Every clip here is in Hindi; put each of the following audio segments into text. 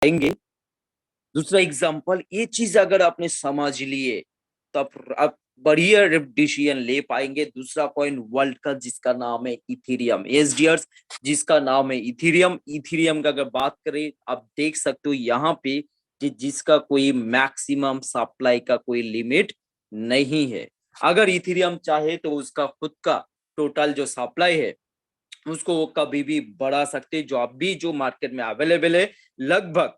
आएंगे। दूसरा एग्जांपल, ये चीज अगर आपने समझ लिए तो आप बढ़िया डिसीजन ले पाएंगे। दूसरा कॉइन वर्ल्ड का जिसका नाम है इथेरियम, एसडीआर जिसका नाम है इथेरियम। इथेरियम का अगर बात करें, आप देख सकते हो यहाँ पे जिसका कोई मैक्सिमम सप्लाई का कोई लिमिट नहीं है। अगर इथेरियम चाहे तो उसका खुद का टोटल जो सप्लाई है उसको वो कभी भी बढ़ा सकते, जो अभी जो मार्केट में अवेलेबल है लगभग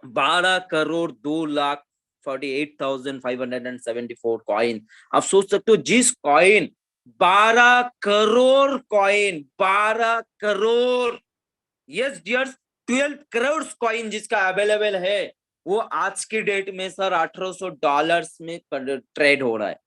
12,02,48,574 कॉइन। आप सोच सकते हो जिस coin 12 crore coin, 12 crore, yes dears, 12 crore coin जिसका अवेलेबल है, वो आज की डेट में सर $1800 में ट्रेड हो रहा है।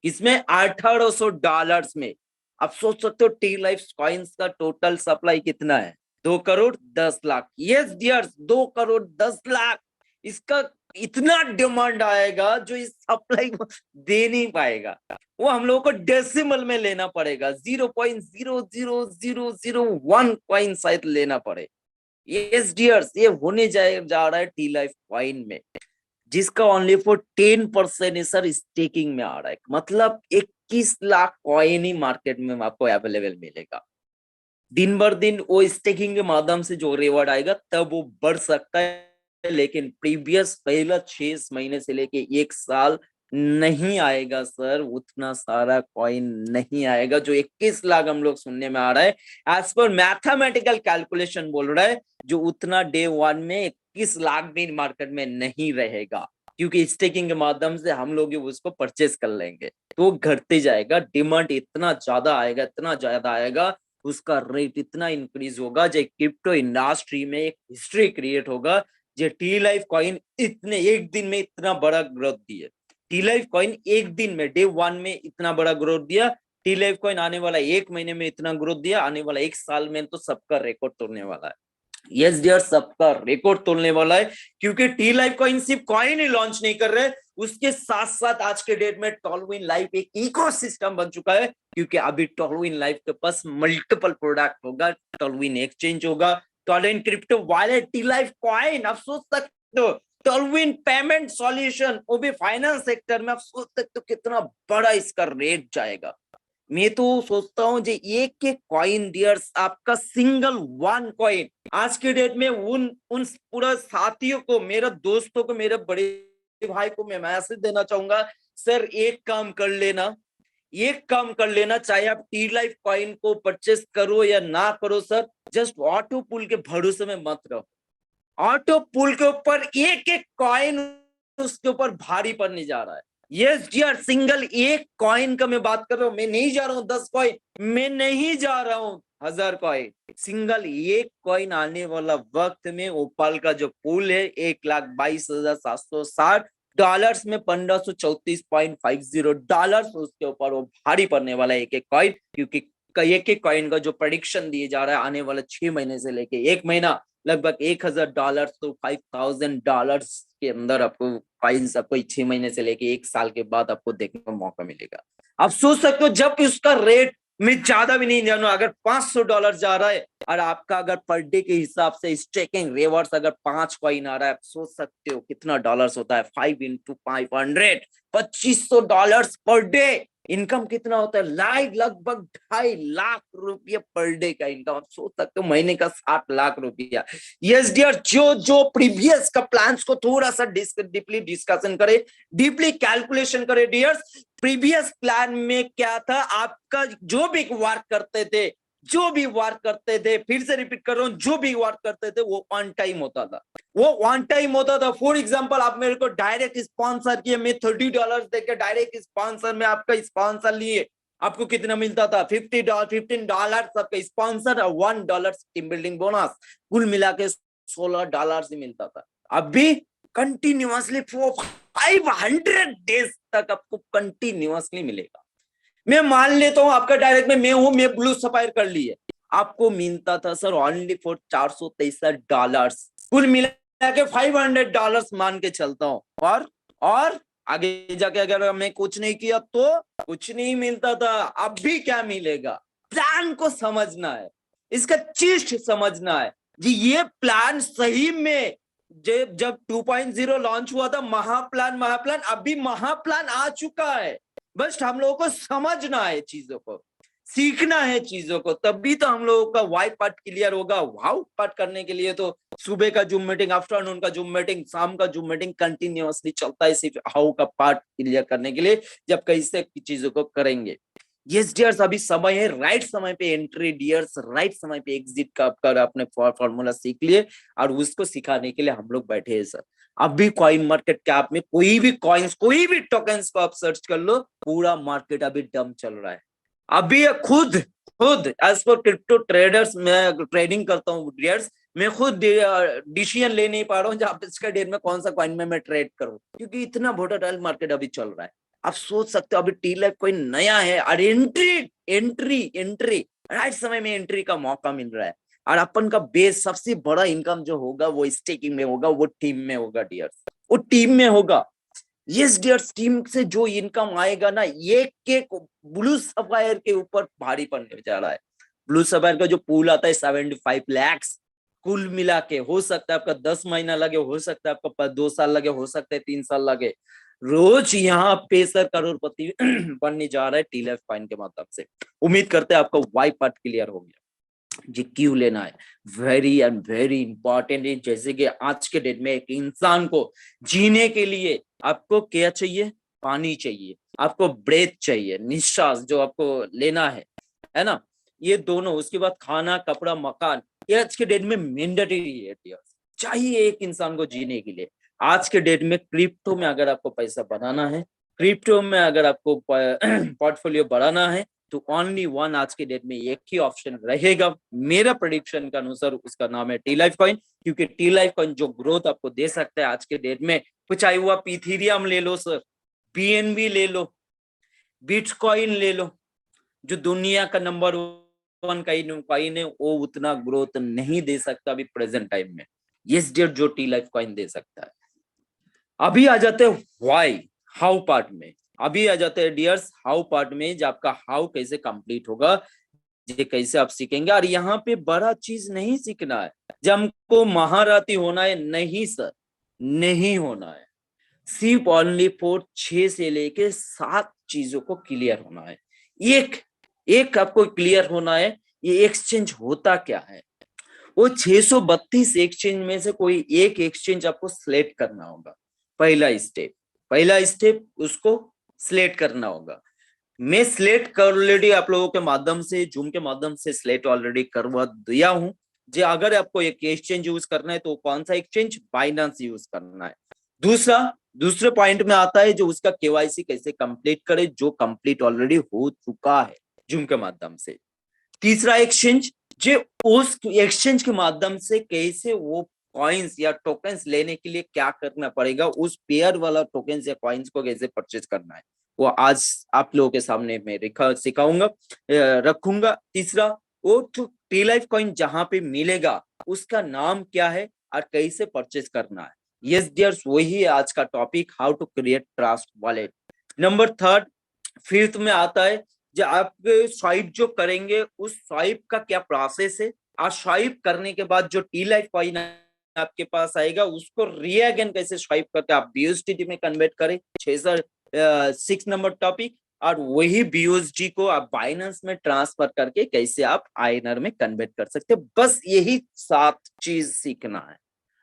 इसमें $1800 में। आप सोच सकते हो टी लाइफ कॉइन्स का टोटल सप्लाई कितना है? 2 करोड़ 10 लाख। Yes dears, 2 crore 10 lakh. इसका इतना डिमांड आएगा जो इस सप्लाई को दे नहीं पाएगा। वो हम लोगों को डेसिमल में लेना पड़ेगा, 0.00001 कॉइन शायद लेना पड़े। यस डियर्स, ये होने जा रहा है टी लाइफ कॉइन में, जिसका ओनली फॉर 10% है सर स्टेकिंग में आ रहा है। मतलब 21 लाख कॉइन ही मार्केट में आपको अवेलेबल मिलेगा। दिन भर दिन वो स्टेकिंग के माध्यम से जो रिवॉर्ड आएगा तब वो बढ़ सकता है, लेकिन प्रीवियस पहला 6 महीने से लेके 1 साल नहीं आएगा सर, उतना सारा कॉइन नहीं आएगा जो 21 लाख हम लोग सुनने में आ रहा है। एज पर मैथमेटिकल कैलकुलेशन बोल रहा है, जो उतना डे वन में 21 लाख भी मार्केट में नहीं रहेगा, क्योंकि स्टेकिंग के माध्यम से हम लोग उसको परचेस कर लेंगे तो वो घटते जाएगा। डिमांड इतना ज्यादा आएगा, इतना ज्यादा आएगा, उसका रेट इतना इंक्रीज होगा, जो क्रिप्टो इंडस्ट्री में एक हिस्ट्री क्रिएट होगा। जो टी लाइफ कॉइन इतने एक दिन में इतना बड़ा ग्रोथ दिया, टी लाइफ कॉइन एक दिन में डे वन में इतना बड़ा ग्रोथ दिया, टी लाइफ कॉइन आने वाला 1 महीने में इतना ग्रोथ दिया, आने वाला 1 साल में तो सबका रिकॉर्ड तोड़ने वाला है। यस डियर, सबका रिकॉर्ड तोड़ने वाला है, क्योंकि टी लाइफ कॉइन सिर्फ कॉइन ही लॉन्च नहीं कर रहे, उसके साथ साथ आज के डेट में टॉलविन लाइफ एक इकोसिस्टम बन चुका है। क्योंकि अभी टॉलविन लाइफ के पास मल्टीपल प्रोडक्ट होगा, टॉलविन एक्सचेंज होगा, टॉलविन crypto wallet, tea life coin. आप सोच सकते हो टॉलविन पेमेंट सॉल्यूशन, वो भी फाइनेंस सेक्टर में। आप सोच सकते हो कितना बड़ा इसका रेट जाएगा। मैं तो सोचता हूँ जो एक एक कॉइन डियर्स, आपका सिंगल वन कॉइन आज के डेट में उन उन पूरा साथियों को, मेरे दोस्तों को, मेरे बड़े भाई को मैं मैसेज देना चाहूंगा, सर एक काम कर लेना, एक काम कर लेना, चाहे आप टी लाइफ कॉइन को परचेस करो या ना करो सर, जस्ट ऑटो पुल के भरोसे में मत रहो। ऑटो पुल के ऊपर एक एक कॉइन उसके ऊपर भारी पड़ने जा रहा है। यस डियर, सिंगल एक कॉइन का मैं बात कर रहा हूं, मैं नहीं जा रहा हूं 10 कॉइन, मैं नहीं जा रहा हूं 1000 कॉइन, सिंगल एक कॉइन आने वाला वक्त में ओपाल का जो पुल है $1,22,760 में $1534.50 उसके ऊपर वो भारी पड़ने वाला है एक एक कॉइन। क्योंकि एक एक कॉइन का जो प्रेडिक्शन दिए जा रहा है आने वाला 6 महीने से लेके 1 महीना, लगभग $1,000 तो $5,000 के अंदर आपको कॉइन्स आपको 6 महीने से लेके 1 साल के बाद आपको देखने का मौका मिलेगा। आप सोच सकते हो जब उसका रेट, मैं ज्यादा भी नहीं जानू, अगर $500 जा रहा है और आपका अगर पर डे के हिसाब से स्टेकिंग रिवर्स अगर 5 कॉइन आ रहा है, आप सोच सकते हो कितना डॉलर्स होता है। 5 into 500, $2,500 पर डे। इनकम कितना होता है? लगभग 2.5 लाख रुपये पर डे का इनकम। आप सोच सकते हो महीने का 7 लाख रुपया। यस डियर, जो प्रीवियस का प्लान्स को थोड़ा सा डीपली डिस्कशन करे, डीपली कैलकुलेशन करे डियर्स। प्रीवियस प्लान में क्या था, आपका जो भी वर्क करते थे, फिर से रिपीट कर रहा हूं, जो भी वर्क करते थे वो ऑन टाइम होता था, वो ऑन टाइम होता था। फॉर एग्जांपल, आप मेरे को डायरेक्ट स्पॉन्सर किए, मैं $30 देकर डायरेक्ट स्पॉन्सर में आपका स्पॉन्सर लिए, आपको कितना मिलता था? $15 आपका स्पॉन्सर और $1 टीम बिल्डिंग बोनस, कुल मिला के $16 ही मिलता था। अभी कंटिन्यूअसली 500 डेज तक आपको कंटिन्यूअसली मिलेगा। मैं मान लेता हूं आपका डायरेक्ट में मैं हूं, मैं ब्लू सफायर कर लिए, आपको मिलता था सर ओनली फॉर $463, कुल मिला के $500 मान के चलता हूं। और आगे जाके अगर मैं कुछ नहीं किया तो कुछ नहीं मिलता था। अब भी क्या मिलेगा? प्लान को समझना है, इसका चीज समझना है जी। ये प्लान सही में जब 2.0 लॉन्च हुआ था, महाप्लान महाप्लान, अभी महाप्लान आ चुका है। बस हम लोगों को समझना है, चीजों को सीखना है, चीजों को, तभी तो हम लोगों का वाई पार्ट क्लियर होगा। वाउ पार्ट करने के लिए तो सुबह का जूम मीटिंग, आफ्टरनून का जूम मीटिंग, शाम का जूम मीटिंग कंटिन्यूअसली चलता है, सिर्फ हाउ का पार्ट क्लियर करने के लिए, जब कैसे चीजों को करेंगे। यस डियर्स, अभी समय है, राइट समय पे एंट्री डियर्स, राइट समय पे एग्जिट का कर अपने फॉर्मूला सीख लिए, और उसको सिखाने के लिए हम लोग बैठे हैं सर। अभी कॉइन मार्केट कैप में कोई भी कॉइन्स, कोई भी टोकन्स को आप सर्च कर लो, पूरा मार्केट अभी डम चल रहा है। अभी खुद खुद एज पर क्रिप्टो ट्रेडर्स, मैं ट्रेडिंग करता हूँ डियर्स, मैं खुद डिसीजन ले नहीं पा रहा हूँ जब इसका डेट में कौन सा कॉइन में मैं ट्रेड करूँ, क्योंकि इतना वोलेटाइल मार्केट अभी चल रहा है। आप सोच सकते हो अभी टी लाइफ कोई नया है, और एंट्री एंट्री एंट्री राइट समय में एंट्री का मौका मिल रहा है। और अपन का बेस, सबसे बड़ा इनकम जो होगा वो स्टेकिंग में होगा, वो टीम में होगा डियर्स, वो टीम में होगा। यस डियर्स, टीम से जो इनकम आएगा ना, एक एक ब्लू सफायर के ऊपर भारी पड़ने जा रहा है। ब्लू सफायर का जो पूल आता है 75 लैक्स, कुल मिला के, हो सकता है आपका 10 महीना लगे, हो सकता है आपका 2 साल लगे, हो सकता है 3 साल लगे। रोज यहाँ पे सर करोड़पति बनने जा रहा है टी लाइफ कॉइन के माध्यम से। उम्मीद करते हैं आपका वाई पार्ट क्लियर हो गया। जी क्यों लेना है, वेरी एंड वेरी इंपॉर्टेंट है। जैसे कि आज के डेट में एक इंसान को जीने के लिए आपको क्या चाहिए, पानी चाहिए, आपको ब्रेथ चाहिए, निश्वास जो आपको लेना है ना, ये दोनों, उसके बाद खाना, कपड़ा, मकान, ये आज के डेट में मैंडेटरी है, चाहिए एक इंसान को जीने के लिए। आज के डेट में क्रिप्टो में अगर आपको पैसा बनाना है, क्रिप्टो में अगर आपको पोर्टफोलियो बढ़ाना है, तो ओनली वन आज के डेट में एक ही ऑप्शन रहेगा मेरा प्रेडिक्शन के अनुसार, उसका नाम है टी लाइफ कॉइन। क्योंकि टी लाइफ कॉइन जो ग्रोथ आपको दे सकता है आज के डेट में, चाहे हुआ पीथीरियम ले लो सर, बीएनबी ले लो, बिटकॉइन ले लो, जो दुनिया का नंबर 1 कॉइन है, वो उतना ग्रोथ नहीं दे सकता अभी प्रेजेंट टाइम में। यस डियर, जो टी लाइफ कॉइन दे सकता है। अभी आ जाते हैं व्हाई, हाउ पार्ट में। अभी आ जाते हैं डियर्स हाउ पार्ट में, जब आपका हाउ कैसे कंप्लीट होगा, ये कैसे आप सीखेंगे। और यहाँ पे बड़ा चीज नहीं सीखना है, जब हमको महारथी होना है, नहीं सर, नहीं होना है। सिर्फ ओनली फॉर 6 से लेके 7 चीजों को क्लियर होना है। एक एक आपको क्लियर होना है, ये एक्सचेंज होता क्या है। वो 632 एक्सचेंज में से कोई एक एक्सचेंज आपको सिलेक्ट करना होगा। पहला स्टेप उसको सिलेक्ट करना होगा। मैं सिलेक्ट ऑलरेडी आप लोगों के माध्यम से, जूम के माध्यम से सिलेक्ट ऑलरेडी करवा दिया हूं। जो अगर आपको एक एक्सचेंज यूज करना है तो कौन सा एक्सचेंज, बाइनेंस यूज करना है। दूसरे पॉइंट में आता है जो उसका केवाईसी कैसे कंप्लीट करे, जो कंप्लीट ऑलरेडी हो चुका है जूम के माध्यम से। तीसरा एक्सचेंज, जो उस एक्सचेंज के माध्यम से कैसे वो कॉइन्स या टोकन्स लेने के लिए क्या करना पड़ेगा, उस पेयर वाला टोकन्स या कॉइन्स को कैसे परचेज करना है, वो आज आप लोगों के सामने मैं सिखाऊंगा, रखूंगा। तीसरा, वो टी लाइफ कॉइन जहां पे मिलेगा उसका नाम क्या है और कैसे परचेज करना है। यस डियर्स, वही है आज का topic, how to create Trust Wallet. Number third, fifth में आता है, जो आप स्वाइप जो करेंगे उस स्वाइप का क्या प्रोसेस है, और स्वाइप करने के बाद जो टी लाइफ कॉइन आपके पास आएगा उसको रीअगेन कैसे स्वाइप करके आप बीयूएसडी में कन्वर्ट करें। 6 नंबर टॉपिक। और वही बीयूएसडी को आप बाइनेंस में ट्रांसफर करके कैसे आप आईएनआर में कन्वर्ट कर सकते हैं। बस यही 7 चीज सीखना है।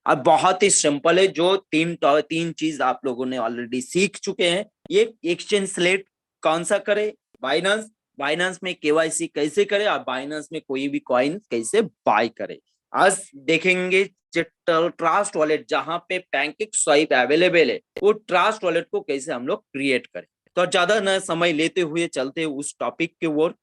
अब बहुत ही सिंपल है, जो तीन चीज आप लोगों ने ऑलरेडी सीख चुके हैं। ये एक्सचेंज सेलेक्ट कौन सा करे, बाइनेंस, बाइनेंस में केवाईसी कैसे करे, और बाइनेंस में कोई भी कॉइन कैसे बाय करे। आज देखेंगे ट्रस्ट वॉलेट जहां पे पैनकेक स्वाइप अवेलेबल है, वो ट्रस्ट वॉलेट को कैसे हम लोग क्रिएट करें। तो ज्यादा न समय लेते हुए चलते उस टॉपिक के ओर।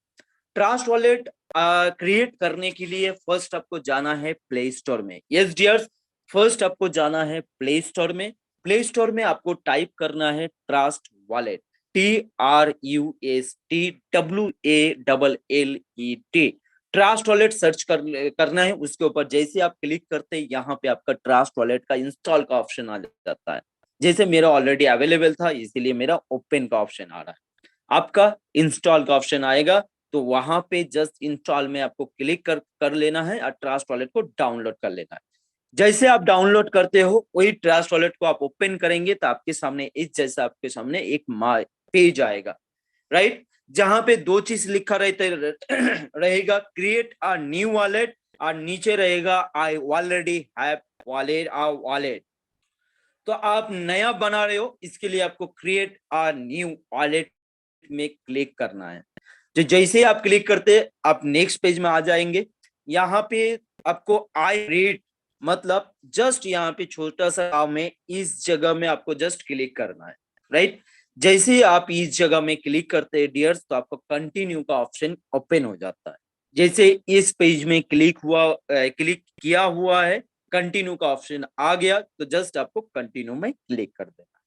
ट्रस्ट वॉलेट क्रिएट करने के लिए फर्स्ट आपको जाना है प्ले स्टोर में। यस डियर्स, फर्स्ट आपको जाना है प्ले स्टोर में। प्ले स्टोर में आपको टाइप करना है Trust wallet, TRUSTWALLET, trust wallet search करना है। उसके ऊपर जैसे आप क्लिक करते हैं, यहाँ पे आपका ट्रस्ट वॉलेट का इंस्टॉल का ऑप्शन आ जाता है। जैसे मेरा ऑलरेडी अवेलेबल था, इसीलिए मेरा ओपन का ऑप्शन आ रहा है। आपका इंस्टॉल का ऑप्शन आएगा, तो वहां पे जस्ट इंस्टॉल में आपको क्लिक कर लेना है और ट्रस्ट वॉलेट को डाउनलोड कर लेना है। जैसे आप डाउनलोड करते हो वही ट्रस्ट वॉलेट को आप ओपन करेंगे तो आपके सामने इस जैसा आपके सामने एक पेज आएगा, राइट, जहां पे दो चीज लिखा रहते रहेगा, क्रिएट अ न्यू वॉलेट, और नीचे रहेगा आई ऑलरेडी हैव वॉलेट। तो आप नया बना रहे हो, इसके लिए आपको क्रिएट अ न्यू वॉलेट में क्लिक करना है। तो जैसे आप क्लिक करते हैं आप नेक्स्ट पेज में आ जाएंगे। यहाँ पे आपको आई रीड मतलब जस्ट यहाँ पे छोटा सा काम है, इस जगह में आपको जस्ट क्लिक करना है, राइट। जैसे ही आप इस जगह में क्लिक करते हैं डियर्स, तो आपको कंटिन्यू का ऑप्शन ओपन हो जाता है। जैसे इस पेज में क्लिक किया हुआ है, कंटिन्यू का ऑप्शन आ गया, तो जस्ट आपको कंटिन्यू में क्लिक कर देना।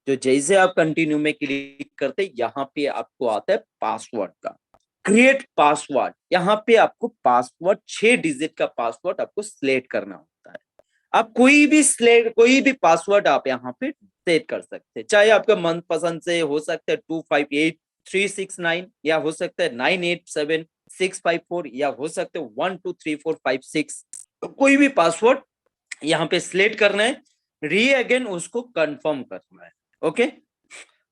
तो जैसे आप कंटिन्यू में क्लिक करते, यहाँ पे आपको आता है पासवर्ड का, क्रिएट पासवर्ड। यहाँ पे आपको पासवर्ड 6 डिजिट का पासवर्ड आपको सिलेक्ट करना होता है। आप कोई भी पासवर्ड आप यहाँ पे सेट कर सकते हैं, चाहे आपका मनपसंद से हो सकता है 258369, या हो सकता है 987654, या हो सकता है 123456। कोई भी पासवर्ड यहाँ पे सिलेक्ट करना है, री अगेन उसको कंफर्म करना है। ओके,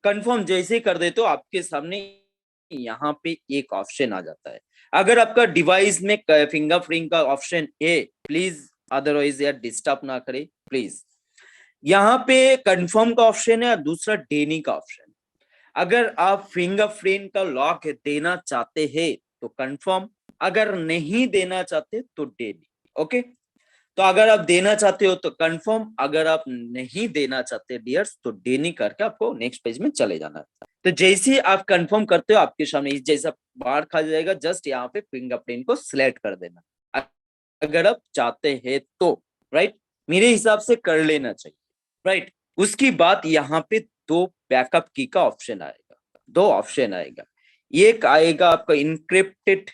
कंफर्म जैसे कर दे तो आपके सामने यहाँ पे एक ऑप्शन आ जाता है। अगर आपका डिवाइस में फिंगरप्रिंट का ऑप्शन है, प्लीज अदरवाइज यार डिस्टर्ब ना करे प्लीज। यहाँ पे कंफर्म का ऑप्शन है और दूसरा डेनी का ऑप्शन। अगर आप फिंगरप्रिंट का लॉक देना चाहते हैं तो कंफर्म, अगर नहीं देना चाहते तो डेनी। ओके, तो अगर आप देना चाहते हो तो कंफर्म, अगर आप नहीं देना चाहते डियर्स तो डेनी करके आपको नेक्स्ट पेज में चले जाना है। तो जैसे ही आप कंफर्म करते हो आपके सामने इस जैसा बार खा जाएगा, जस्ट यहाँ पे फिंगरप्रिंट को सिलेक्ट कर देना अगर आप चाहते हैं तो, राइट। मेरे हिसाब से कर लेना चाहिए, राइट। उसकी बाद यहाँ पे दो बैकअप की का ऑप्शन आएगा, दो ऑप्शन आएगा। एक आएगा आपका encrypted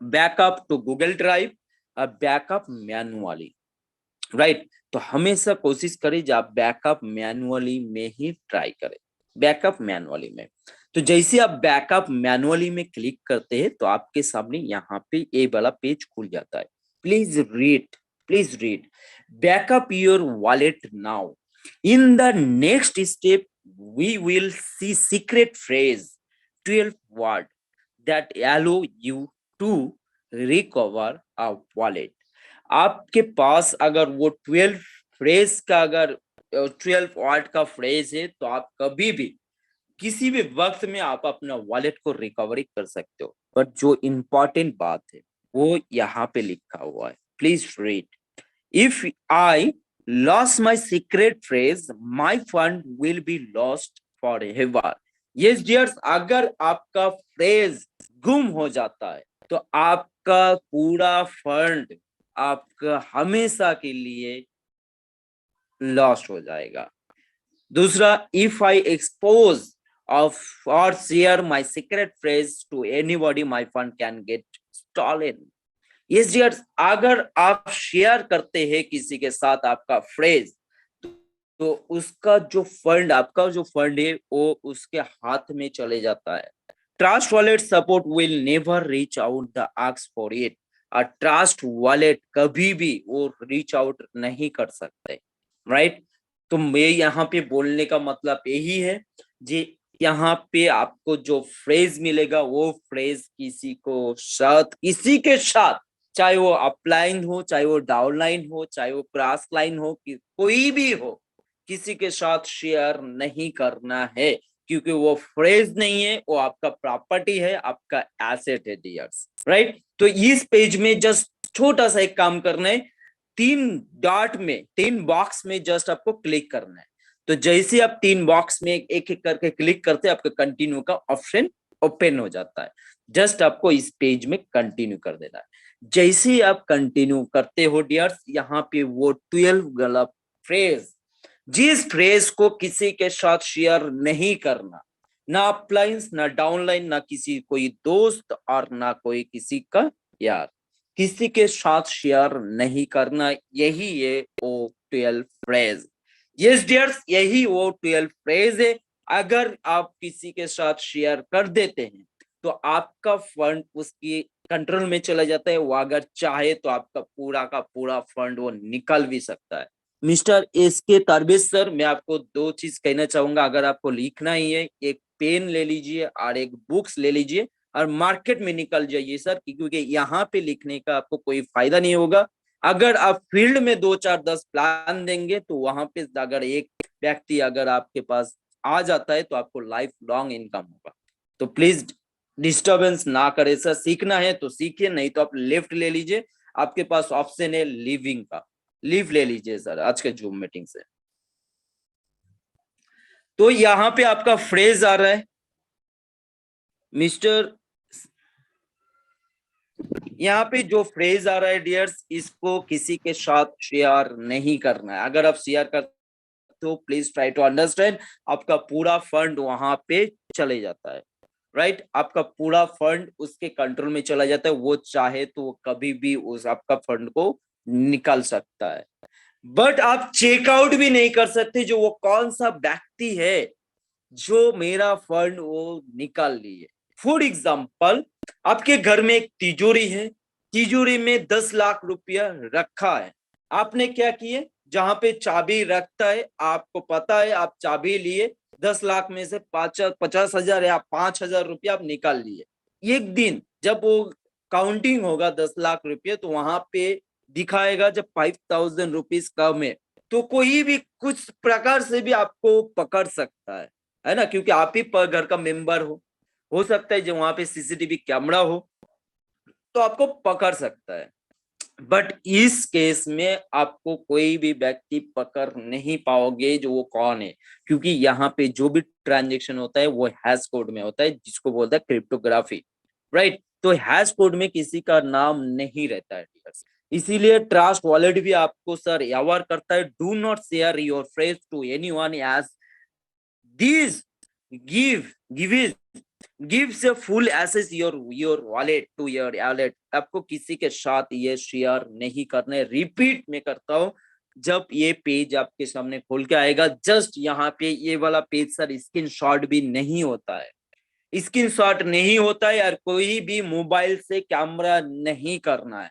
backup to Google Drive, backup manually, right. तो हमेशा कोशिश करें जब आप बैकअप मैनुअली में ही ट्राई करें, बैकअप मैनुअली में। तो जैसे आप बैकअप मैनुअली में क्लिक करते हैं तो आपके सामने यहाँ पे ये वाला पेज खुल जाता है। Please read backup your wallet now. In the next step we will see secret phrase 12 word that allow you to recover a wallet। आपके पास अगर वो 12 फ्रेज का, अगर 12 वर्ड का फ्रेज है, तो आप कभी भी किसी भी वक्त में आप अपना वॉलेट को रिकवरी कर सकते हो। बट जो इंपॉर्टेंट बात है वो यहाँ पे लिखा हुआ है, please read. If I lost my secret phrase my fund will be lost for ever. Yes dears, अगर आपका फ्रेज गुम हो जाता है तो आपका पूरा फंड आपका हमेशा के लिए लॉस्ट हो जाएगा। दूसरा, इफ आई एक्सपोज ऑफ और share my secret phrase to anybody my fund can get stolen. Yes dears, अगर आप शेयर करते हैं किसी के साथ आपका फ्रेज, तो उसका जो फंड, आपका जो फंड है वो उसके हाथ में चले जाता है। Trust wallet support will never reach out the ask for it. और ट्रस्ट वॉलेट कभी भी वो रीच आउट नहीं कर सकते, राइट। तो मैं यहाँ पे बोलने का मतलब यही है जी, यहाँ पे आपको जो फ्रेज मिलेगा वो फ्रेज किसी के साथ, चाहे वो अपलाइन हो, चाहे वो डाउनलाइन हो, चाहे वो क्रॉस लाइन हो, कोई भी हो, किसी के साथ शेयर नहीं करना है, क्योंकि वो फ्रेज नहीं है, वो आपका प्रॉपर्टी है, आपका एसेट है डियर्स, राइट। तो इस पेज में जस्ट छोटा सा एक काम करना है, 3 बॉक्स में जस्ट आपको क्लिक करना है। तो जैसे आप 3 बॉक्स में एक एक करके क्लिक करते हैं, आपका कंटिन्यू का ऑप्शन ओपन हो जाता है। जस्ट आपको इस पेज में कंटिन्यू कर देना है। जैसे ही आप कंटिन्यू करते हो डियर्स, यहाँ पे वो 12 गलत फ्रेज, जिस फ्रेज को किसी के साथ शेयर नहीं करना, ना अपलाइन ना डाउनलाइन, ना किसी कोई दोस्त और ना कोई किसी का यार, किसी के साथ शेयर नहीं करना, यही है वो 12 फ्रेज। यस डियर्स, यही वो 12 फ्रेज है। अगर आप किसी के साथ शेयर कर देते हैं तो आपका फंड उसकी कंट्रोल में चला जाता है, वो अगर चाहे तो आपका पूरा का पूरा फंड वो निकल भी सकता है। मिस्टर एस के तरबेज सर, मैं आपको दो चीज कहना चाहूंगा। अगर आपको लिखना ही है, एक पेन ले लीजिए और एक बुक्स ले लीजिए और मार्केट में निकल जाइए सर, क्योंकि यहाँ पे लिखने का आपको कोई फायदा नहीं होगा। अगर आप फील्ड में 2 4 10 प्लान देंगे तो वहां पे अगर एक व्यक्ति अगर आपके पास आ जाता है तो आपको लाइफ लॉन्ग इनकम होगा। तो प्लीज डिस्टरबेंस ना करे सर, सीखना है तो सीखिए, नहीं तो आप लेफ्ट ले लीजिए। आपके पास ऑप्शन है लिविंग का, लीव ले लीजिए सर आज के जूम मीटिंग से। तो यहाँ पे आपका फ्रेज आ रहा है मिस्टर, यहाँ पे जो फ्रेज आ रहा है डियर्स, इसको किसी के साथ शेयर नहीं करना है। अगर आप शेयर करते हो प्लीज ट्राई टू अंडरस्टैंड, आपका पूरा फंड वहां पे चले जाता है, राइट। आपका पूरा फंड उसके कंट्रोल में चला जाता है, वो चाहे तो वो कभी भी उस आपका फंड को निकाल सकता है। बट आप चेकआउट भी नहीं कर सकते जो वो कौन सा व्यक्ति है जो मेरा फंड वो निकाल लिए। फॉर एग्जाम्पल, आपके घर में एक तिजोरी है, तिजोरी में 10 लाख रुपया रखा है। आपने क्या किए, जहां पे चाबी रखता है आपको पता है, आप चाबी लिए 10 लाख में से 50,000 या 5,000 रुपया आप निकाल लिए। एक दिन जब वो काउंटिंग होगा 10 लाख रुपये, तो वहां पे दिखाएगा जब 5,000 रुपीज कम तो कोई भी कुछ प्रकार से भी आपको पकड़ सकता है ना, क्योंकि आप ही पर घर का मेंबर हो सकता है जो वहां पे सीसीटीवी कैमरा हो तो आपको पकड़ सकता है। बट इस केस में आपको कोई भी व्यक्ति पकड़ नहीं पाओगे जो वो कौन है, क्योंकि यहाँ पे जो भी ट्रांजेक्शन होता है वो हैश कोड में होता है, जिसको बोलता है क्रिप्टोग्राफी, राइट। तो हैश कोड में किसी का नाम नहीं रहता है। इसीलिए ट्रस्ट वॉलेट भी आपको सर अवेयर करता है, do not share your phrase to anyone as this give gives a full access your wallet to your wallet। आपको किसी के साथ ये शेयर नहीं करने। रिपीट में करता हूँ, जब ये पेज आपके सामने खोल के आएगा, जस्ट यहाँ पे ये वाला पेज सर स्क्रीनशॉट भी नहीं होता है, स्क्रीनशॉट नहीं होता है। और कोई भी मोबाइल से कैमरा नहीं करना है,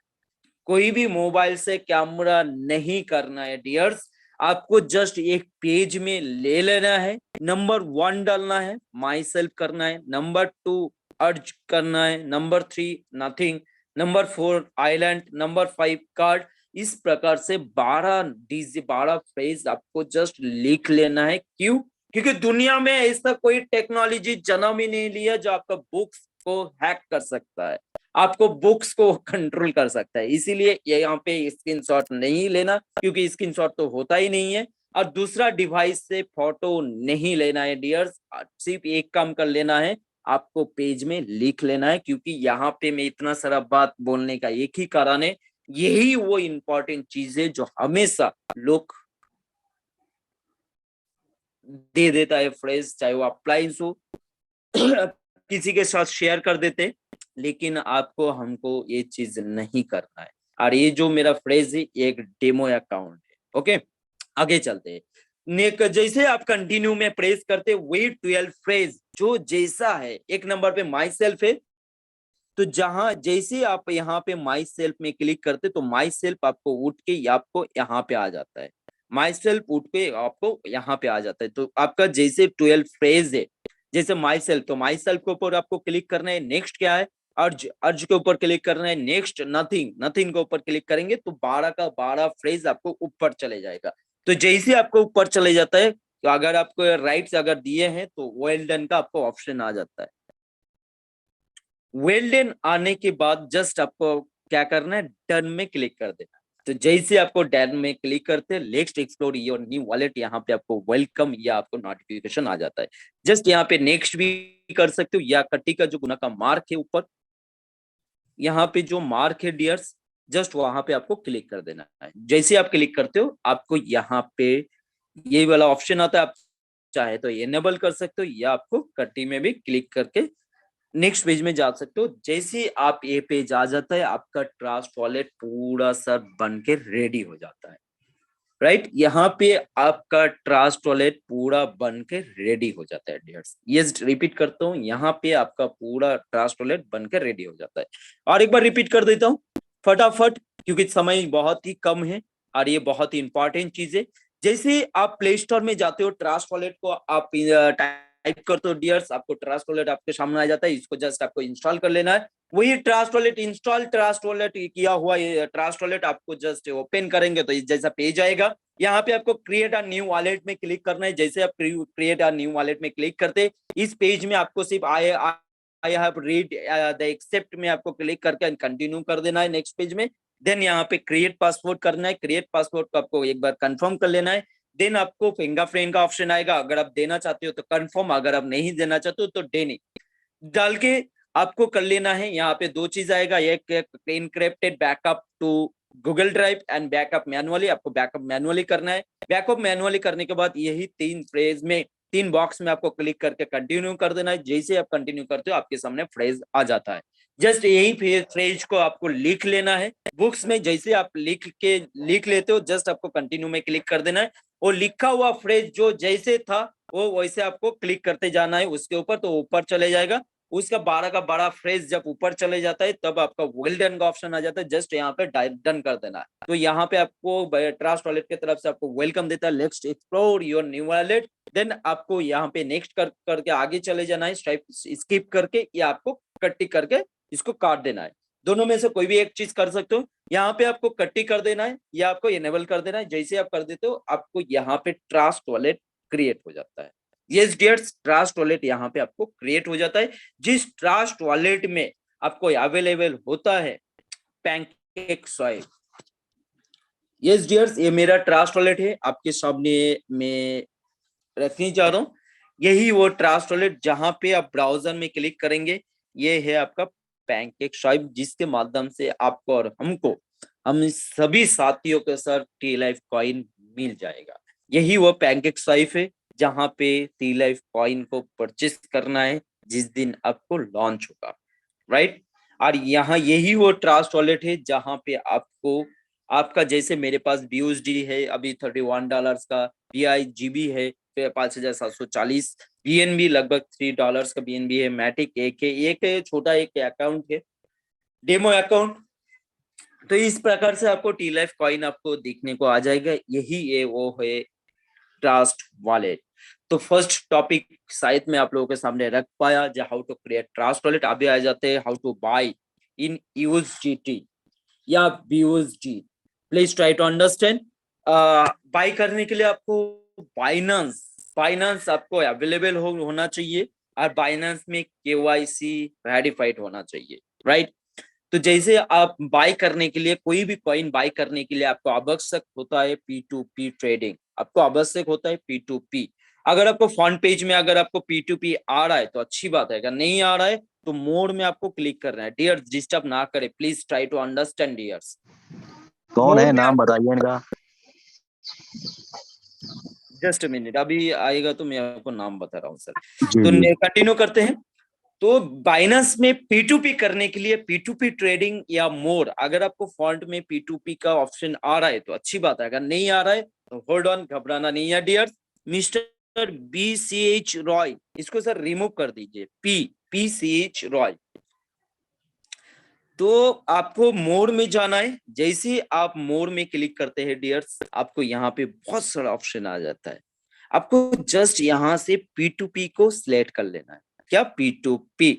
कोई भी मोबाइल से कैमरा नहीं करना है डियर्स। आपको जस्ट एक पेज में ले लेना है, नंबर 1 डालना है, माई सेल्फ करना है, नंबर 2 अर्ज करना है, number 3 nothing, number 4 island, number 5 card. इस प्रकार से 12 फ्रेज आपको जस्ट लिख लेना है। क्यों? क्योंकि दुनिया में ऐसा कोई टेक्नोलॉजी जन्म ही नहीं लिया जो आपका बुक्स को हैक कर सकता है, आपको बुक्स को कंट्रोल कर सकता है। इसीलिए ये यहाँ पे स्क्रीनशॉट नहीं लेना, क्योंकि स्क्रीनशॉट तो होता ही नहीं है। और दूसरा डिवाइस से फोटो नहीं लेना है डियर्स, सिर्फ एक काम कर लेना है, आपको पेज में लिख लेना है। क्योंकि यहाँ पे मैं इतना सारा बात बोलने का एक ही कारण है, यही वो इंपॉर्टेंट चीज है जो हमेशा लोग दे देता है फ्रेज, चाहे वो अप्लायंस हो किसी के साथ शेयर कर देते, लेकिन आपको हमको ये चीज नहीं करना है। और ये जो मेरा फ्रेज है ये एक डेमो अकाउंट है, ओके। आगे चलते हैं। जैसे आप कंटिन्यू में प्रेस करते वही 12 फ्रेज जो जैसा है, एक नंबर पे माई सेल्फ है, तो जहां जैसे आप यहाँ पे माई सेल्फ में क्लिक करते तो माई सेल्फ आपको उठ के आपको यहाँ पे आ जाता है, माई सेल्फ उठ के आपको यहाँ पे आ जाता है। तो आपका जैसे 12 फ्रेज है, जैसे माई सेल्फ, तो माई सेल्फ के ऊपर आपको क्लिक करना है। नेक्स्ट क्या है, अर्ज, अर्ज के ऊपर क्लिक करना है। नेक्स्ट नथिंग, नथिंग के ऊपर क्लिक करेंगे तो 12 का 12 फ्रेज आपको ऊपर चले जाएगा। तो जैसे आपको ऊपर चले जाता है, तो अगर आपको राइट्स अगर दिए हैं तो वेल डन का आपको ऑप्शन आ जाता है। वेल डन आने के बाद जस्ट आपको क्या करना है, डन में क्लिक कर देना। तो जैसे आपको डन में क्लिक करते हैं, next explore your new wallet, यहाँ पे आपको वेलकम या आपको नोटिफिकेशन आ जाता है। जस्ट यहाँ पे नेक्स्ट भी कर सकते हो, या कट्टी का जो गुना का मार्क है ऊपर, यहाँ पे जो मार्क है डियर्स, जस्ट वहां पे आपको क्लिक कर देना है। जैसे आप क्लिक करते हो आपको यहाँ पे ये वाला ऑप्शन आता है, आप चाहे तो एनेबल कर सकते हो या आपको कट्टी में भी क्लिक करके नेक्स्ट पेज में जा सकते हो। जैसे आप ये पेज आ जाता है, आपका ट्रस्ट वॉलेट पूरा सब बन के रेडी हो जाता है। राइट। यहाँ पे आपका ट्रस्ट वॉलेट पूरा बन के रेडी हो जाता है डियर्स। ये रिपीट करता हूँ, यहाँ पे आपका पूरा ट्रस्ट वॉलेट बन के रेडी हो जाता है। और एक बार रिपीट कर देता हूँ फटाफट, क्योंकि समय बहुत ही कम है और ये बहुत ही इंपॉर्टेंट चीज है। जैसे आप प्ले स्टोर में जाते हो, ट्रस्ट वॉलेट को आप टाइप करते हो डियर्स, आपको ट्रस्ट वॉलेट आपके सामने आ जाता है। इसको जस्ट आपको इंस्टॉल कर लेना है। वही Trust Wallet install, Trust Wallet किया हुआ ये ट्रस्ट वॉलेट आपको जस्ट ओपन करेंगे तो जैसा पेज आएगा। यहाँ पे आपको क्रिएट अ न्यू वॉलेट में क्लिक करना है। जैसे आप क्रिएट अ न्यू वॉलेट में क्लिक करते, इस पेज में आपको सिर्फ I have read the accept में आपको क्लिक करके कंटिन्यू कर देना है नेक्स्ट पेज में। देन यहाँ पे क्रिएट पासवर्ड करना है। क्रिएट पासवर्ड को आपको एक बार कंफर्म कर लेना है। देन आपको फिंगरप्रिंट का ऑप्शन आएगा, अगर आप देना चाहते हो तो कंफर्म, अगर आप नहीं देना चाहते हो तो डेनी डाल के आपको कर लेना है। यहाँ पे दो चीज आएगा, एक encrypted backup to Google Drive and backup manually. आपको बैकअप मैनुअली करना है। बैकअप मैनुअली करने के बाद यही तीन फ्रेज में, तीन बॉक्स में आपको क्लिक करके कंटिन्यू कर देना है। जैसे आप कंटिन्यू करते हो आपके सामने फ्रेज आ जाता है। जस्ट यही फ्रेज को आपको लिख लेना है बुक्स में। जैसे आप लिख लेते हो, जस्ट आपको कंटिन्यू में क्लिक कर देना है। वो लिखा हुआ फ्रेज जो जैसे था वो वैसे आपको क्लिक करते जाना है उसके ऊपर, तो ऊपर चले जाएगा। उसका 12 का बड़ा फ्रेज जब ऊपर चले जाता है तब आपका वेल डन का ऑप्शन आ जाता है। जस्ट यहाँ पे डन कर देना है। तो यहाँ पे आपको ट्रस्ट वॉलेट की तरफ से आपको वेलकम देता है, let's explore your new wallet. Then आपको यहाँ पे नेक्स्ट करके आगे चले जाना है, स्किप करके, या आपको कट्टी करके इसको काट देना है। दोनों में से कोई भी एक चीज कर सकते हो। यहाँ पे आपको कट्टी कर देना है या आपको इनेबल कर देना है। जैसे आप कर देते हो आपको यहाँ पे ट्रस्ट वॉलेट क्रिएट हो जाता है। यस डियर्स, ट्रस्ट वॉलेट यहाँ पे आपको क्रिएट हो जाता है। जिस ट्रस्ट वॉलेट में आपको अवेलेबल होता है पैनकेक स्वाइप। यस डियर्स, ये मेरा ट्रस्ट वॉलेट है, आपके सामने मैं रखने जा रहा हूँ। यही वो ट्रस्ट वॉलेट जहां पे आप ब्राउजर में क्लिक करेंगे, ये है आपका पैनकेक स्वाइप, जिसके माध्यम से आपको और हमको, हम सभी साथियों के साथ टी लाइफ कॉइन मिल जाएगा। यही वो पैनकेक स्वाइप है जहां पे टी लाइफ कॉइन को परचेस करना है जिस दिन आपको लॉन्च होगा, राइट। और यहाँ यही वो ट्रस्ट वॉलेट है जहां पे आपको आपका, जैसे मेरे पास BUSD है अभी $31 का, BIGB है 5740, BNB लगभग $3 का BNB है, मैटिक एक है छोटा, एक अकाउंट है डेमो अकाउंट। तो इस प्रकार से आपको टी लाइफ कॉइन आपको देखने को आ जाएगा। यही ये वो है ट्रस्ट वॉलेट। तो फर्स्ट टॉपिक शायद मैं आप लोगों के सामने रख पाया, जो how to create Trust Wallet. अभी आ जाते हैं how to buy in USDT या BUSD। Please try to understand. Buy करने के लिए आपको बाइनेंस बाइनेंस आपको अवेलेबल होना चाहिए और बाइनेंस में KYC वेरीफाइड होना चाहिए, राइट। तो जैसे आप बाय करने के लिए, कोई भी कॉइन बाय करने के लिए आपको आवश्यक होता है P2P ट्रेडिंग, आपको आवश्यक होता है P2P। अगर आपको फ्रंट पेज में अगर आपको P2P आ रहा है तो अच्छी बात है, अगर नहीं आ रहा है तो मोड में आपको क्लिक करना है। डियर डिस्टर्ब ना करे, please try to understand dears. कौन है, नाम बताइए इनका। जस्ट मिनट, अभी आएगा तो मैं आपको नाम बता रहा हूँ सर। जी तो जी। कंटिन्यू करते हैं। तो बाइनेंस में P2P करने के लिए P2P ट्रेडिंग या मोर, अगर आपको फॉन्ट में P2P का ऑप्शन आ रहा है तो अच्छी बात है, अगर नहीं आ रहा है तो होल्ड ऑन, घबराना नहीं है डियर। मिस्टर BCH रॉय, इसको सर रिमूव कर दीजिए, PCH रॉय। तो आपको मोर में जाना है। जैसे आप मोर में क्लिक करते हैं डियर्स, आपको यहाँ पे बहुत सारा ऑप्शन आ जाता है। आपको जस्ट यहाँ से P2P को सिलेक्ट कर लेना है। क्या P2P,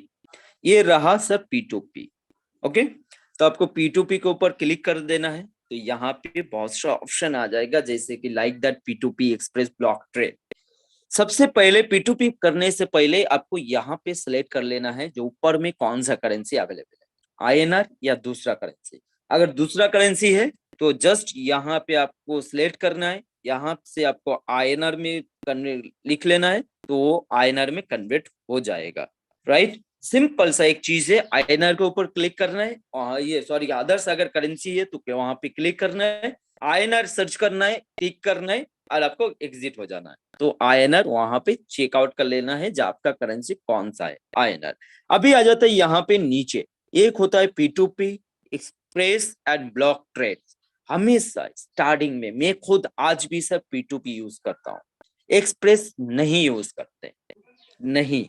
ये रहा सर P2P। ओके, तो आपको P2P के ऊपर क्लिक कर देना है। तो यहाँ पे बहुत सा ऑप्शन आ जाएगा, जैसे कि like that P2P express block trade. सबसे पहले P2P करने से पहले आपको यहाँ पे सिलेक्ट कर लेना है जो ऊपर में कौन सा करेंसी अवेलेबल है, INR या दूसरा करेंसी। अगर दूसरा करेंसी है तो जस्ट यहाँ पे आपको सिलेक्ट करना है। यहाँ से आपको INR में लिख लेना है, तो वो INR में कन्वर्ट हो जाएगा, राइट। सिंपल सा एक चीज है, INR के ऊपर क्लिक करना है। ये सॉरी, अदर्स अगर करेंसी है तो वहां पे क्लिक करना है, INR सर्च करना है, टिक करना है और आपको एग्जिट हो जाना है। तो INR वहां पे चेकआउट कर लेना है जो आपका करेंसी कौन सा है, INR। अभी आ जाता है यहाँ पे नीचे, एक होता है P2P express and block trade. हमेशा स्टार्टिंग में, मैं खुद आज भी सर P2P यूज करता हूँ, एक्सप्रेस नहीं यूज करते, नहीं,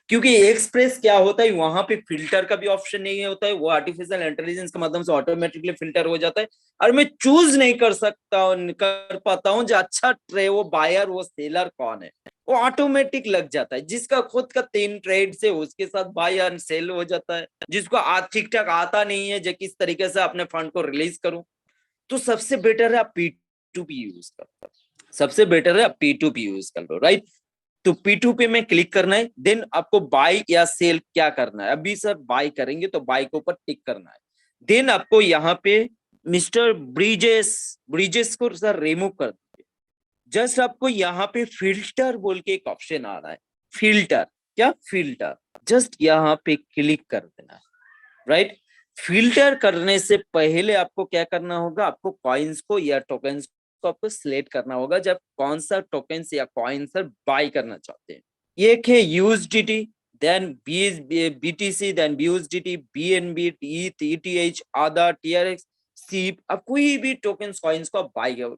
क्योंकि एक्सप्रेस क्या होता है, वहां पे फिल्टर का भी ऑप्शन नहीं होता है, वो आर्टिफिशियल इंटेलिजेंस के माध्यम से ऑटोमेटिकली फिल्टर हो जाता है, और मैं चूज नहीं कर सकता, कर पाता हूँ जो अच्छा ट्रे, वो बायर वो सेलर कौन है, वो ऑटोमेटिक लग जाता है, जिसका खुद का 3 ट्रेड से उसके साथ बाय एंड सेल हो जाता है, जिसको ठीक ठाक आता नहीं है जो किस तरीके से अपने फंड को रिलीज करूं, तो सबसे बेटर है आप P2P यूज करो, सबसे बेटर है आप P2P यूज कर लो, राइट। तो P2P में क्लिक करना है, देन आपको बाय या सेल क्या करना है, अभी सर बाय करेंगे तो बाय के ऊपर टिक करना है, देन आपको यहाँ पे मिस्टर ब्रिजेस ब्रिजेस को सर रिमूव कर दीजिए, जस्ट आपको यहाँ पे फिल्टर बोल के एक ऑप्शन आ रहा है, फिल्टर, क्या फिल्टर, जस्ट यहाँ पे क्लिक कर देना है, राइट। फिल्टर करने से पहले आपको क्या करना होगा, आपको कॉइन्स को या टोकन्स को आपको सिलेक्ट करना होगा, जब कौन सा टोकन्स या कॉइन सर बाय करना चाहते हैं, एक है USDT, then BTC, then BUSDT, BNB, ETH, ADA, TRX, SEEP, अब कोई भी टोकन्स कॉइन्स को आप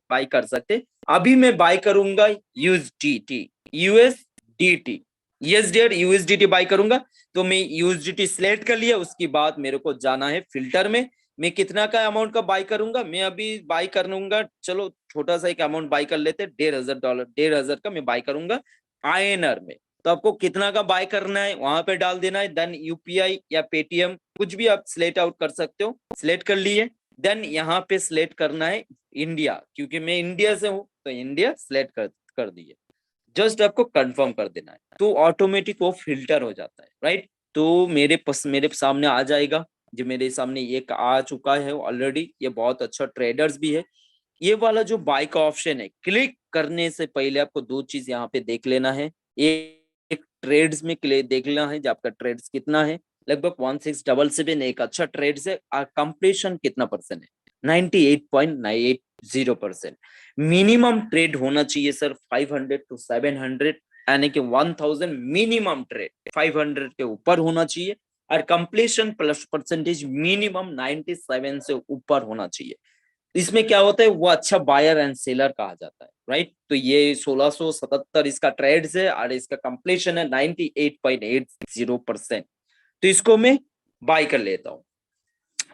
बाय कर सकते हैं। अभी मैं बाय करूंगा USDT USDT बाय करूंगा, तो मैं USDT सिलेक्ट कर लिया, उसके बाद मेरे को जाना है फिल्टर में, मैं कितना का अमाउंट का बाय करूंगा, मैं अभी बाय करूंगा, चलो छोटा सा एक अमाउंट बाय कर लेते हैं, $1,500, 1,500 का मैं बाय करूंगा INR में, तो आपको कितना का बाय करना है वहां पे डाल देना है, देन UPI या पेटीएम कुछ भी आप सिलेक्ट आउट कर सकते हो, सिलेक्ट कर लिए, देन यहाँ पे सिलेक्ट करना है इंडिया, क्योंकि मैं इंडिया से हूँ तो इंडिया सिलेक्ट कर दिए, जस्ट आपको कंफर्म कर देना है, तो ऑटोमेटिक वो फिल्टर हो जाता है, राइट। तो मेरे सामने आ जाएगा, जो मेरे सामने एक आ चुका है ऑलरेडी, ये बहुत अच्छा ट्रेडर्स भी है, ये वाला जो बाय का ऑप्शन है, क्लिक करने से पहले आपको 2 चीज यहाँ पे देख लेना है, एक ट्रेड्स में देख लेना है जो आपका ट्रेड्स कितना है, लगभग 1677, एक अच्छा ट्रेड्स है, कंप्लीशन कितना परसेंट है, 98.98%, मिनिमम ट्रेड होना चाहिए सर 500 to 700, यानी कि 1000 मिनिमम ट्रेड 500 के ऊपर होना चाहिए, और कंप्लीशन प्लस परसेंटेज मिनिमम 97 से ऊपर होना चाहिए, इसमें क्या होता है, वो अच्छा बायर एंड सेलर कहा जाता है, राइट। तो ये 1677 इसका ट्रेड्स है, और इसका कंप्लीशन है 98.80%, तो इसको मैं बाय कर लेता हूँ,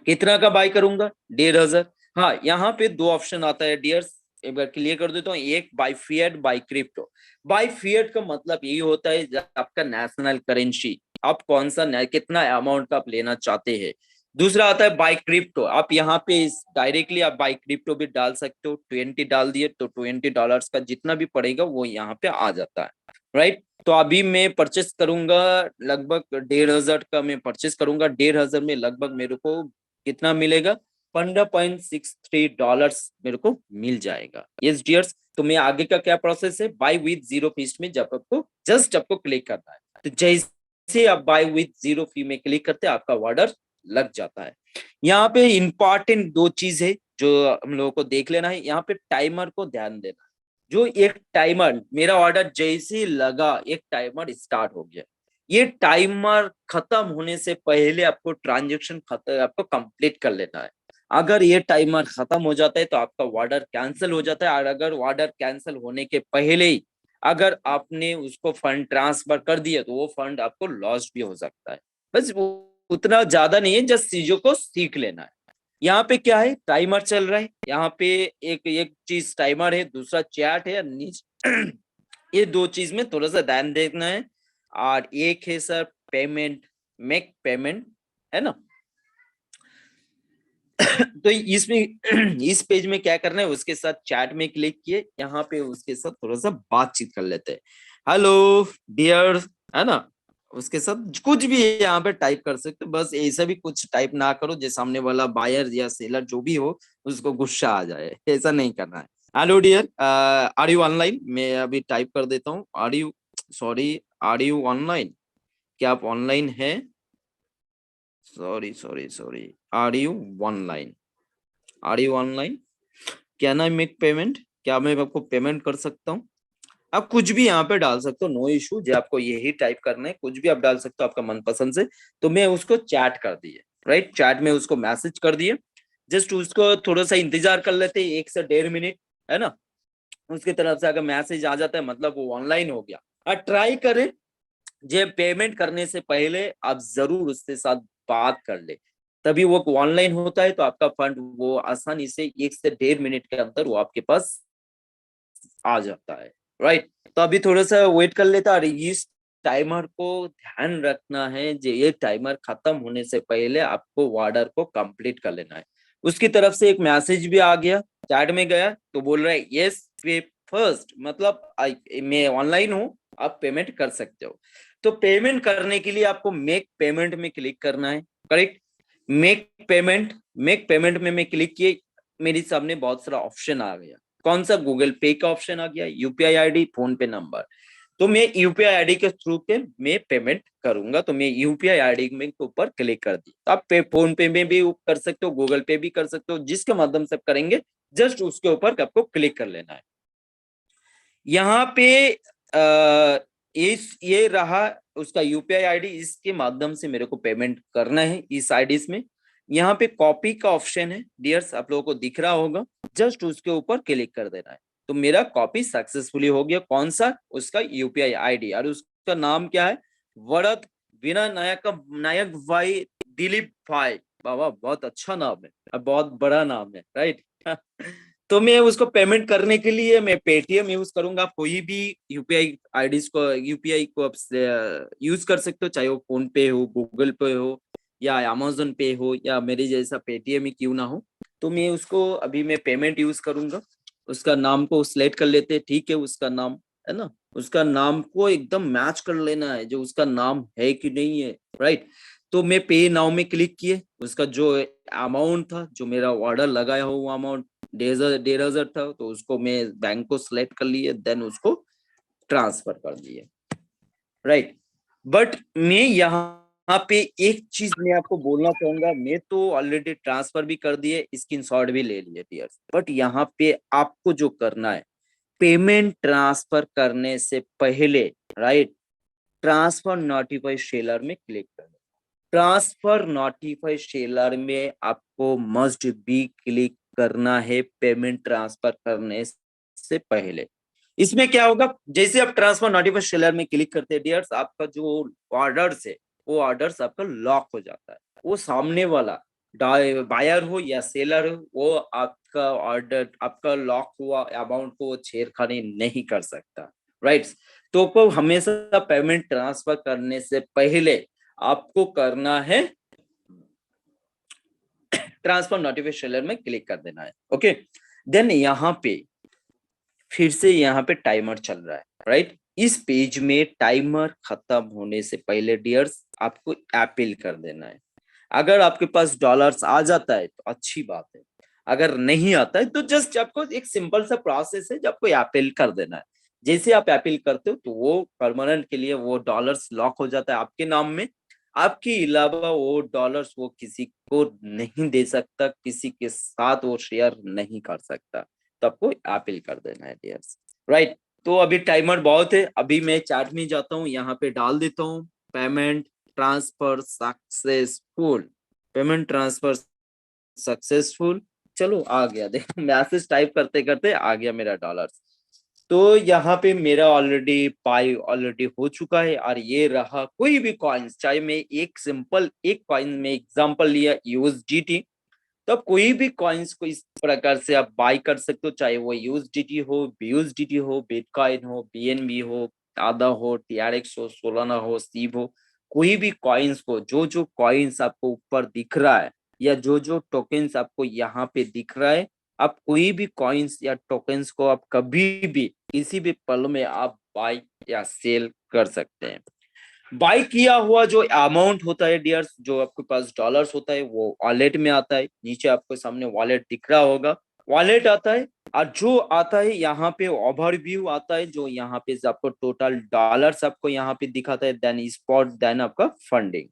कितना का बाय करूंगा, 1,500, हाँ यहाँ पे 2 ऑप्शन आता है डियर्स, एक बार क्लियर कर देता हूँ, एक buy fiat buy crypto, buy fiat का मतलब यही होता है जब आपका नेशनल करेंसी, आप कौन सा कितना अमाउंट का आप लेना चाहते हैं, दूसरा आता है बाय क्रिप्टो, आप यहाँ पे डायरेक्टली आप बाय क्रिप्टो भी डाल सकते हो, 20 डाल दिए तो $20 का जितना भी पड़ेगा वो यहाँ पे आ जाता है, राइट। तो अभी मैं परचेस करूंगा, लगभग 1,500 का मैं परचेस करूंगा, 1,500 में लगभग मेरे को कितना मिलेगा, $15.63 मेरे को मिल जाएगा, यस डियर्स। तो मैं आगे का क्या प्रोसेस है, बाय विद जीरो फीस में जब आपको जस्ट आपको क्लिक करना है, तो जैसे आप बाय विद जीरो फी में क्लिक करते हैं आपका ऑर्डर लग जाता है। यहाँ पे इंपॉर्टेंट 2 चीज है जो हम लोगों को देख लेना है, यहाँ पे टाइमर को ध्यान देना, जो एक टाइमर मेरा ऑर्डर जैसे लगा, एक टाइमर स्टार्ट हो गया, ये टाइमर खत्म होने से पहले आपको ट्रांजेक्शन आपको कंप्लीट कर लेना है, अगर ये टाइमर खत्म हो जाता है तो आपका ऑर्डर कैंसिल हो जाता है, और अगर ऑर्डर कैंसिल होने के पहले ही अगर आपने उसको फंड ट्रांसफर कर दिया तो वो फंड आपको लॉस भी हो सकता है, बस उतना ज्यादा नहीं है, जस्ट चीजों को सीख लेना है। यहाँ पे क्या है, टाइमर चल रहा है, यहाँ पे एक एक चीज टाइमर है, दूसरा चैट है नीचे ये 2 चीज में थोड़ा सा ध्यान देखना है, और एक है सर पेमेंट, मेक पेमेंट, है ना। तो इसमें इस पेज में क्या करना है, उसके साथ चैट में क्लिक किए, यहाँ पे उसके साथ थोड़ा सा बातचीत कर लेते हैं, हेलो डियर, है ना, उसके साथ कुछ भी यहाँ पे टाइप कर सकते हो, बस ऐसा भी कुछ टाइप ना करो जो सामने वाला बायर या सेलर जो भी हो उसको गुस्सा आ जाए, ऐसा नहीं करना है। Hello dear, are you online, मैं अभी टाइप कर देता हूँ, आर यू ऑनलाइन, क्या आप ऑनलाइन है, sorry, are you online, are you online, can I make payment, क्या मैं आपको पेमेंट कर सकता हूँ, आप कुछ भी यहाँ पे डाल सकते हो, नो इशू, जो आपको यही टाइप करना है कुछ भी आप डाल सकते हो आपका मनपसंद से, तो मैं उसको चैट कर दिए, राइट, चैट में उसको मैसेज कर दिए, जस्ट उसको थोड़ा सा इंतजार कर लेते 1 से 1.5 मिनट, है ना। उसकी तरफ से अगर मैसेज आ जाता है मतलब वो ऑनलाइन हो गया। और ट्राई करें जे पेमेंट करने से पहले आप जरूर उसके साथ बात कर ले, तभी वो ऑनलाइन होता है तो आपका फंड वो आसानी से 1 से 1.5 मिनट के अंदर वो आपके पास आ जाता है, राइट। तो अभी थोड़ा सा वेट कर लेता और इस टाइमर को ध्यान रखना है, जो ये टाइमर खत्म होने से पहले आपको ऑर्डर को कंप्लीट कर लेना है। उसकी तरफ से एक मैसेज भी आ गया, चैट में गया तो बोल रहा है यस पे फर्स्ट, मतलब मैं ऑनलाइन हूँ, आप पेमेंट कर सकते हो। तो पेमेंट करने के लिए आपको मेक पेमेंट में क्लिक करना है, करेक्ट। मेक पेमेंट में मैं क्लिक किए, मेरे सामने बहुत सारा ऑप्शन आ गया। कौन सा? गूगल पे का ऑप्शन आ गया, यूपीआई आईडी, फोन पे नंबर। तो मैं यूपीआई आईडी के थ्रू के मैं पेमेंट करूंगा, तो मैं यूपीआई आईडी में के ऊपर क्लिक कर दी। आप फोन पे में भी कर सकते हो, गूगल पे भी कर सकते हो, जिसके माध्यम से करेंगे जस्ट उसके ऊपर आपको क्लिक कर लेना है। यहाँ पे इस ये रहा उसका यूपीआई आईडी, इसके माध्यम से मेरे को पेमेंट करना है इस आईडी में। यहाँ पे कॉपी का ऑप्शन है डियर्स, आप लोगों को दिख रहा होगा, जस्ट उसके ऊपर क्लिक कर देना है। तो मेरा कॉपी सक्सेसफुली हो गया। कौन सा? उसका यूपीआई आईडी, और उसका नाम क्या है? वरद विना नायक भाई दिलीप भाई। बाबा बहुत अच्छा नाम है और बहुत बड़ा नाम है, राइट। तो मैं उसको पेमेंट करने के लिए मैं पेटीएम यूज करूंगा। कोई भी यूपीआई आईडीज को, यूपीआई को आप यूज कर सकते हो, चाहे वो फोन पे हो, गूगल पे हो, या अमेजोन पे हो, या मेरे जैसा पेटीएम ही क्यों ना हो। तो मैं उसको अभी मैं पेमेंट यूज करूंगा। उसका नाम को सिलेक्ट कर लेते, ठीक है, उसका नाम है ना, उसका नाम को एकदम मैच कर लेना है जो उसका नाम है कि नहीं है, राइट। तो मैं पे नाउ में क्लिक किए, उसका जो अमाउंट था, जो मेरा ऑर्डर लगाया हो वो अमाउंट 1,500 था, तो उसको मैं बैंक को सिलेक्ट कर लिए, देन उसको ट्रांसफर कर दिए, राइट। बट मैं यहाँ पे एक चीज मैं आपको बोलना चाहूंगा, मैं तो ऑलरेडी ट्रांसफर भी कर दिए, स्क्रीनशॉट भी ले लिए डियर्स। बट यहाँ पे आपको जो करना है, पेमेंट ट्रांसफर करने से पहले, राइट, ट्रांसफर नोटिफाई शेलर में क्लिक करना। ट्रांसफर नोटिफाई शेलर में आपको मस्ट बी क्लिक करना है पेमेंट ट्रांसफर करने से पहले। इसमें क्या होगा, जैसे आप ट्रांसफर नोटिफाई शेलर में क्लिक करते हैं डियर्स, आपका जो ऑर्डर्स है वो ऑर्डर्स आपका लॉक हो जाता है। वो सामने वाला बायर हो या सेलर हो, वो आपका ऑर्डर, आपका लॉक हुआ अमाउंट को छेड़खानी नहीं कर सकता, राइट। तो को हमेशा पेमेंट ट्रांसफर करने से पहले आपको करना है ट्रांसफर नोटिफिकेशन में क्लिक कर देना है, ओके। देन यहाँ पे फिर से यहाँ पे टाइमर चल रहा है, राइट। इस पेज में टाइमर खत्म होने से पहले डियर्स आपको अपील कर देना है। अगर आपके पास डॉलर्स आ जाता है तो अच्छी बात है, अगर नहीं आता है तो जस्ट आपको एक सिंपल सा प्रोसेस है, जब आपको अपील कर देना है। जैसे आप अपील करते हो तो वो परमानेंट के लिए वो डॉलर्स लॉक हो जाता है आपके नाम में। आपके अलावा वो डॉलर्स वो किसी को नहीं दे सकता, किसी के साथ वो शेयर नहीं कर सकता। तो आपको अपील कर देना है डियर्स, राइट। तो अभी टाइमर बहुत है, अभी मैं चैट में जाता हूँ, यहाँ पे डाल देता हूँ payment transfer successful, payment transfer successful. चलो आ गया, देखो मैसेज टाइप करते करते आ गया मेरा डॉलर। तो यहाँ पे मेरा ऑलरेडी पाई ऑलरेडी हो चुका है। और ये रहा कोई भी कॉइन्स, चाहे मैं एक सिंपल एक कॉइन में एग्जांपल लिया यूएसडीटी, तो आप कोई भी कॉइन्स को इस प्रकार से आप बाय कर सकते हो, चाहे वो यूएसडीटी हो, बीयूएसडीटी हो, बिटकॉइन हो, बीएनबी हो, आधा हो, टीआरएक्स हो, सोलाना हो, सीब हो। कोई भी कॉइन्स को, जो जो कॉइन्स आपको ऊपर दिख रहा है या जो जो टोकन्स आपको यहाँ पे दिख रहा है, आप कोई भी कॉइन्स या टोकन्स को आप कभी भी किसी भी पल में आप बाय या सेल कर सकते हैं। बाई किया हुआ जो अमाउंट होता है डियर्स, जो आपके पास डॉलर्स होता है वो वॉलेट में आता है। नीचे आपको सामने वॉलेट दिख रहा होगा, वॉलेट आता है। और जो आता है यहाँ पे ओवरव्यू आता है, जो यहाँ पे आपको टोटल डॉलर्स आपको यहाँ पे दिखाता है, देन स्पॉट, देन आपका फंडिंग।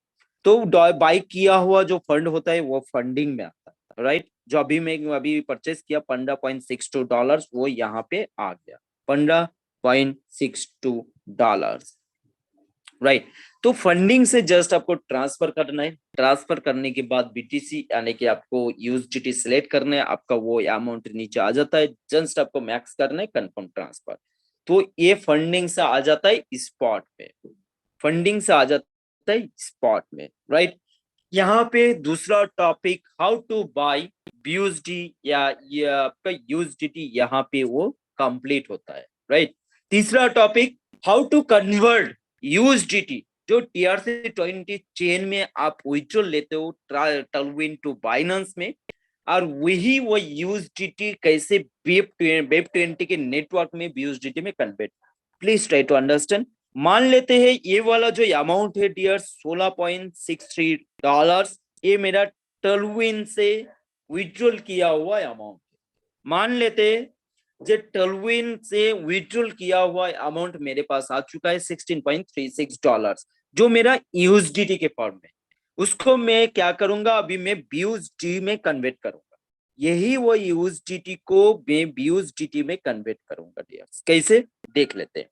तो बाई किया हुआ जो फंड होता है वो फंडिंग में आता है, राइट। जो अभी मैं अभी परचेस किया $15.62, वो यहाँ पे आ गया $15.62। राइट। तो फंडिंग से जस्ट आपको ट्रांसफर करना है, ट्रांसफर करने के बाद बीटीसी यानी कि आपको यूएसडीटी सिलेक्ट करना है, आपका वो अमाउंट नीचे आ जाता है, जस्ट आपको मैक्स करना है कंफर्म ट्रांसफर। तो ये फंडिंग से आ जाता है स्पॉट में, फंडिंग से आ जाता है स्पॉट में, राइट। यहाँ पे दूसरा topic how to buy BUSD या ये आपका यूएसडीटी यहाँ पे वो कंप्लीट होता है, राइट। तीसरा topic how to convert USDT जो TRC20 चेन में आप विथड्रॉल लेते हो टलविन टू बाइनेंस में, और वही वो यूएसडीटी कैसे वेब20 के नेटवर्क में बीयूएसडीटी में convert. Please try to understand. मान लेते हैं ये वाला जो अमाउंट है डियर $16.63, ये मेरा टलविन से विथड्रॉल किया हुआ अमाउंट। मान लेते हैं जो टलविन से विथड्रॉल किया हुआ अमाउंट मेरे पास आ चुका है $16.36, जो मेरा यूएसडीटी के फॉर्म में, उसको मैं क्या करूंगा, अभी मैं बीयूएसडी में कन्वर्ट करूंगा। यही वो यूएसडीटी को मैं बीयूएसडीटी में कन्वर्ट करूंगा डियर्स। कैसे देख लेते हैं।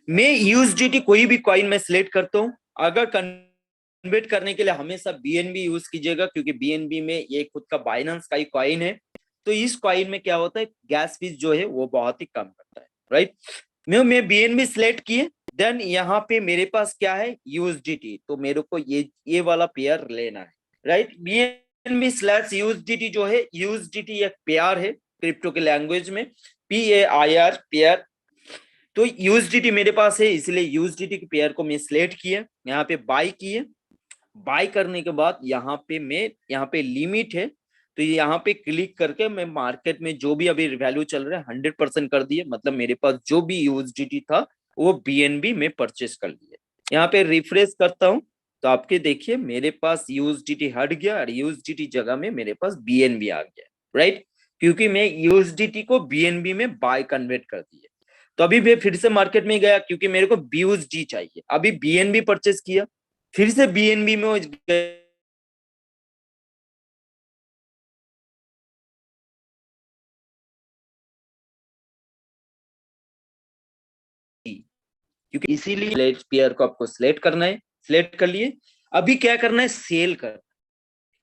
मैं यूएसडीटी कोई भी कॉइन में सिलेक्ट करता हूं। अगर कन्वर्ट करने के लिए हमेशा बीएनबी यूज कीजिएगा, क्योंकि बीएनबी में ये खुद का बाइनेंस का ही कॉइन है। तो इस कॉइन में क्या होता है, गैस फीस जो है वो बहुत ही कम करता है, राइट। मैं बीएनबी सिलेक्ट किए, देन यहाँ पे मेरे पास क्या है यूएसडीटी, तो मेरे को ये वाला पेयर लेना है, राइट। बीएनबी स्लैश यूएसडीटी जो है, यूएसडीटी एक पेयर है क्रिप्टो के लैंग्वेज में, PAIR पेयर। तो यूएसडीटी मेरे पास है, इसलिए यूएसडीटी के पेयर को मैं सिलेक्ट किया, यहाँ पे बाय किए। बाय करने के बाद यहाँ पे लिमिट है, तो यहाँ पे क्लिक करके मैं मार्केट में जो भी अभी वैल्यू चल रहा है 100% कर दिए, मतलब मेरे पास जो भी यूएसडीटी था वो बीएनबी में परचेस कर लिए। यहाँ पे रिफ्रेश करता हूँ तो आपके देखिए मेरे पास यूएसडीटी हट गया और यूएसडीटी जगह में मेरे पास बीएनबी आ गया, राइट, क्योंकि मैं यूएसडीटी को बीएनबी में बाय कन्वर्ट कर दिए। तो अभी मैं फिर से मार्केट में गया क्योंकि मेरे को बीयूएसडी चाहिए, अभी बीएनबी परचेस किया, फिर से बीएनबी में क्योंकि इसीलिए पेयर को आपको सिलेक्ट करना है, सिलेक्ट कर लिए। अभी क्या करना है, सेल कर,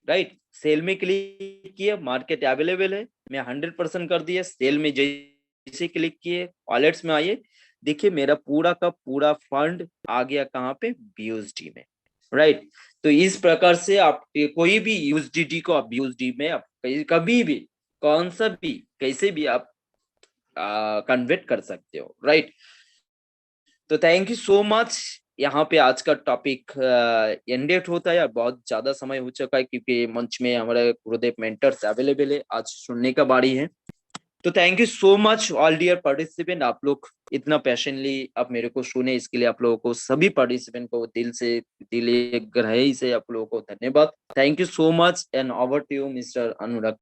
राइट। सेल में क्लिक किया, मार्केट अवेलेबल है, मैं 100% कर दिया। सेल में जैसे क्लिक किए, वॉलेट्स में आइए, देखिए मेरा पूरा का पूरा फंड आ गया कहाँ पे, बीयूएसडी में, राइट। तो इस प्रकार से आप कोई भी यूएसडीटी को आप बीयूएसडी में आप कभी भी कौन सा भी कैसे भी आप कन्वर्ट कर सकते हो, राइट। तो थैंक यू सो मच। यहाँ पे आज का टॉपिक एंडेड होता है, बहुत ज्यादा समय हो चुका है क्योंकि मंच में हमारे गुरुदेव मेंटर्स अवेलेबल है, आज सुनने का बारी है। तो thank you so much all dear participant, आप लोग इतना पैशनली आप मेरे को सुने, इसके लिए आप लोगों को सभी पार्टिसिपेंट को दिल गहराई से आप लोगों को धन्यवाद। Thank you so much and over to you mister Anurag.